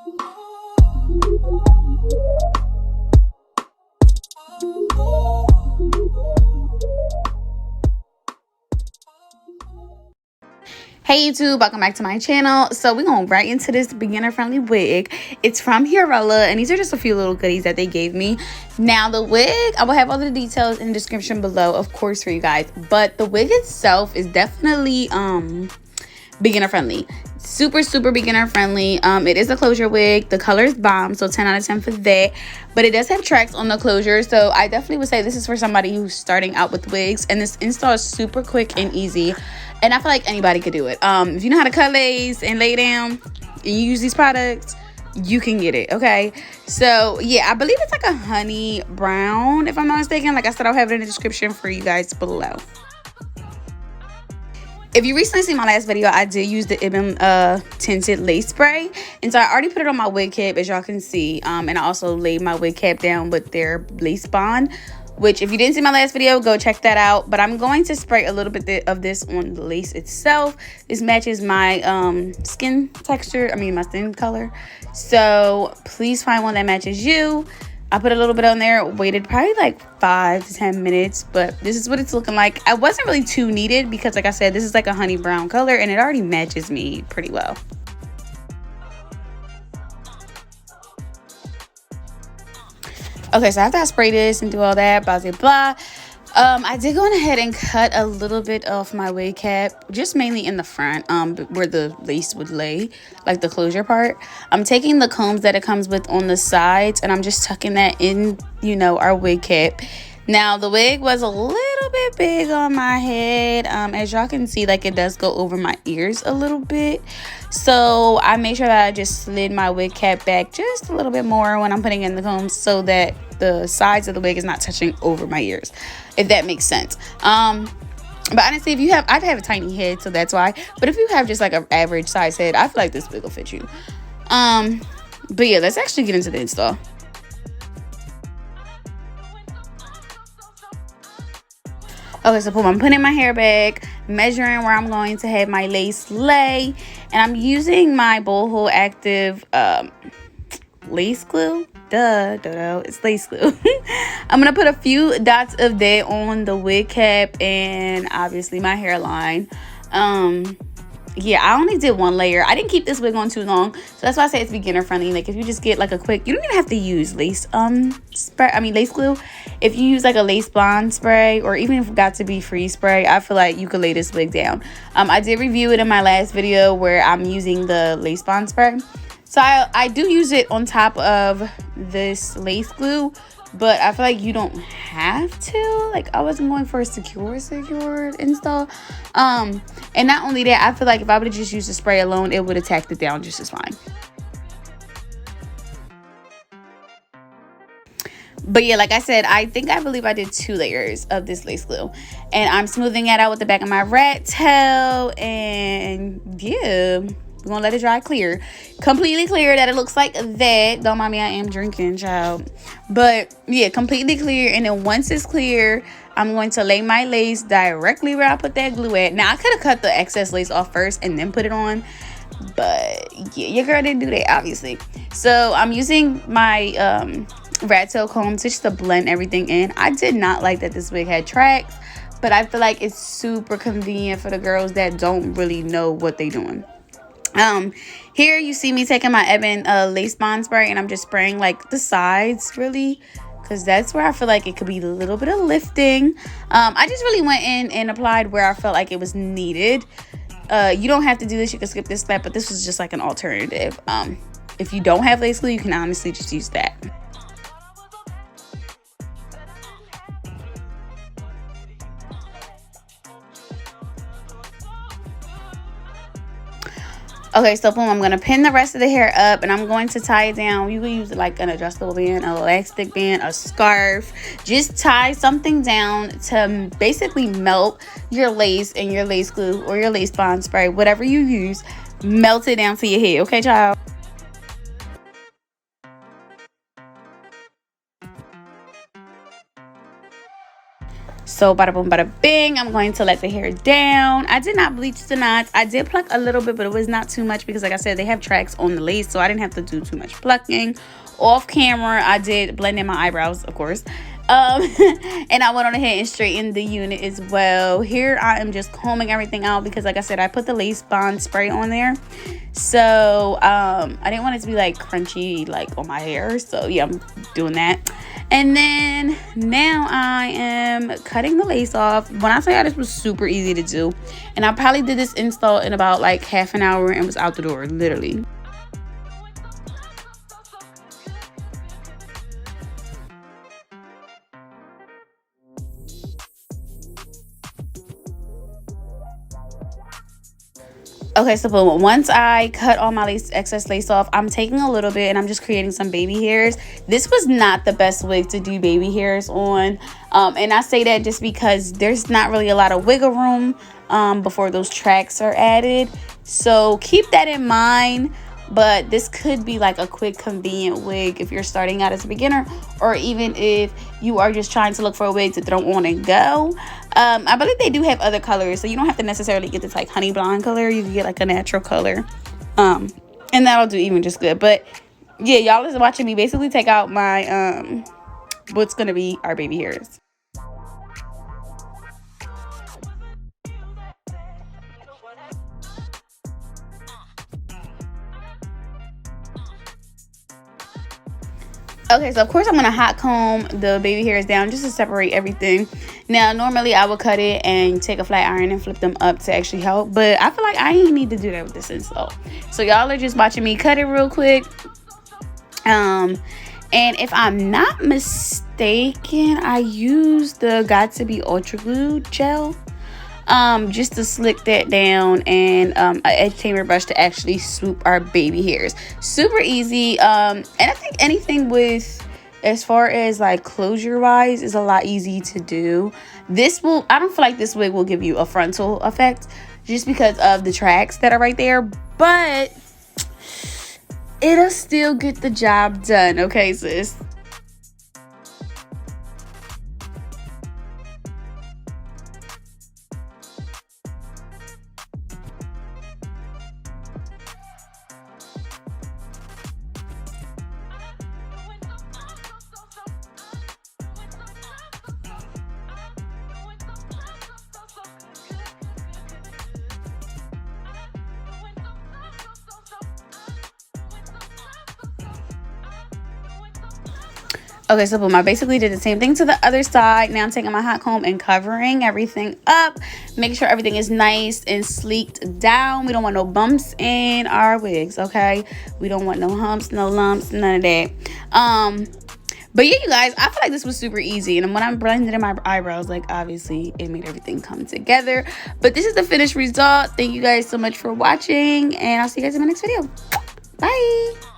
Hey YouTube, welcome back to my channel. So we're going right into this beginner friendly wig. It's from Hurela, and these are just a few little goodies that they gave me. Now the wig, I will have all the details in the description below, of course, for you guys, but the wig itself is definitely beginner friendly. Super beginner friendly. It is a closure wig. The color is bomb, so 10 out of 10 for that. But it does have tracks on the closure, so I definitely would say this is for somebody who's starting out with wigs, and this install is super quick and easy, and I feel like anybody could do it. If you know how to cut lace and lay down and you use these products, you can get it. Okay, so yeah, I believe it's like a honey brown, if I'm not mistaken. Like I said, I'll have it in the description for you guys below. If you recently seen my last video, I did use the Ibn tinted lace spray, and so I already put it on my wig cap, as y'all can see, and I also laid my wig cap down with their lace bond, which if you didn't see my last video, go check that out. But I'm going to spray a little bit of this on the lace itself. This matches my skin texture, my skin color, so please find one that matches you. I put a little bit on there, waited probably like 5 to 10 minutes, but this is what it's looking like. I wasn't really too needed because, like I said, this is like a honey brown color and it already matches me pretty well. Okay, so after I spray this and do all that, blah, blah, blah, I did go ahead and cut a little bit off my wig cap, just mainly in the front, where the lace would lay, like the closure part. I'm taking the combs that it comes with on the sides, and I'm just tucking that in, our wig cap. Now, the wig was a little bit big on my head. As y'all can see, like, it does go over my ears a little bit. So I made sure that I just slid my wig cap back just a little bit more when I'm putting in the combs, so that the sides of the wig is not touching over my ears, if that makes sense. But honestly, I have a tiny head, so that's why. But if you have just like an average size head, I feel like this wig will fit you. But yeah, let's actually get into the install. Okay, so I'm putting my hair back, measuring where I'm going to have my lace lay, and I'm using my Boho Active lace glue. It's lace glue. I'm gonna put a few dots of that on the wig cap and obviously my hairline. Yeah, I only did one layer. I didn't keep this wig on too long, so that's why I say it's beginner friendly. Like, if you just get like a quick, you don't even have to use lace lace glue. If you use like a lace bond spray, or even if it got to be freeze spray, I feel like you could lay this wig down. I did review it in my last video where I'm using the lace bond spray. So I do use it on top of this lace glue, but I feel like you don't have to. Like, I wasn't going for a secure install. And not only that, I feel like if I would have just used the spray alone, it would have tacked it down just as fine. But yeah, like I said, I believe I did 2 layers of this lace glue, and I'm smoothing it out with the back of my rat tail, and yeah, we're gonna let it dry clear, completely clear, that it looks like that. Don't mind me, I am drinking, child. But yeah, completely clear. And then once it's clear, I'm going to lay my lace directly where I put that glue at. Now, I could have cut the excess lace off first and then put it on, but yeah, your girl didn't do that, obviously. So I'm using my rat tail comb just to blend everything in. I did not like that this wig had tracks, but I feel like it's super convenient for the girls that don't really know what they're doing. Here you see me taking my Ebin lace bond spray, and I'm just spraying like the sides, really, because that's where I feel like it could be a little bit of lifting. I just really went in and applied where I felt like it was needed. You don't have to do this, you can skip this step, but this was just like an alternative. If you don't have lace glue, you can honestly just use that. Okay, so boom, I'm going to pin the rest of the hair up, and I'm going to tie it down. You can use like an adjustable band, an elastic band, a scarf. Just tie something down to basically melt your lace and your lace glue or your lace bond spray, whatever you use. Melt it down to your head, okay, child? So bada boom, bada bing, I'm going to let the hair down. I did not bleach the knots. I did pluck a little bit, but it was not too much because like I said, they have tracks on the lace, so I didn't have to do too much plucking. Off camera, I did blend in my eyebrows, of course. And I went on ahead and straightened the unit as well. Here I am just combing everything out because like I said, I put the lace bond spray on there. So I didn't want it to be like crunchy like on my hair. So yeah, I'm doing that. And then now I am cutting the lace off. When I say this was super easy to do, and I probably did this install in about like half an hour and was out the door, literally. Okay, so boom, once I cut all my excess lace off, I'm taking a little bit and I'm just creating some baby hairs. This was not the best wig to do baby hairs on. And I say that just because there's not really a lot of wiggle room before those tracks are added. So keep that in mind. But this could be like a quick, convenient wig if you're starting out as a beginner, or even if you are just trying to look for a wig to throw on and go. I believe they do have other colors, so you don't have to necessarily get this like honey blonde color. You can get like a natural color, and that'll do even just good. But yeah, y'all is watching me basically take out my what's gonna be our baby hairs. Okay, so of course I'm going to hot comb the baby hairs down just to separate everything. Now, normally I would cut it and take a flat iron and flip them up to actually help. But I feel like I ain't need to do that with this install. So y'all are just watching me cut it real quick. And if I'm not mistaken, I used the Got To Be Ultra Glue gel. Just to slick that down, and an edge tamer brush to actually swoop our baby hairs. Super easy. And I think anything with, as far as like closure wise, is a lot easy to do. I don't feel like this wig will give you a frontal effect just because of the tracks that are right there, but it'll still get the job done. Okay, sis. Okay, so boom, I basically did the same thing to the other side. Now I'm taking my hot comb and covering everything up. Make sure everything is nice and sleeked down. We don't want no bumps in our wigs, okay? We don't want no humps, no lumps, none of that. But yeah, you guys, I feel like this was super easy. And when I'm blending in my eyebrows, like obviously it made everything come together. But this is the finished result. Thank you guys so much for watching, and I'll see you guys in my next video. Bye.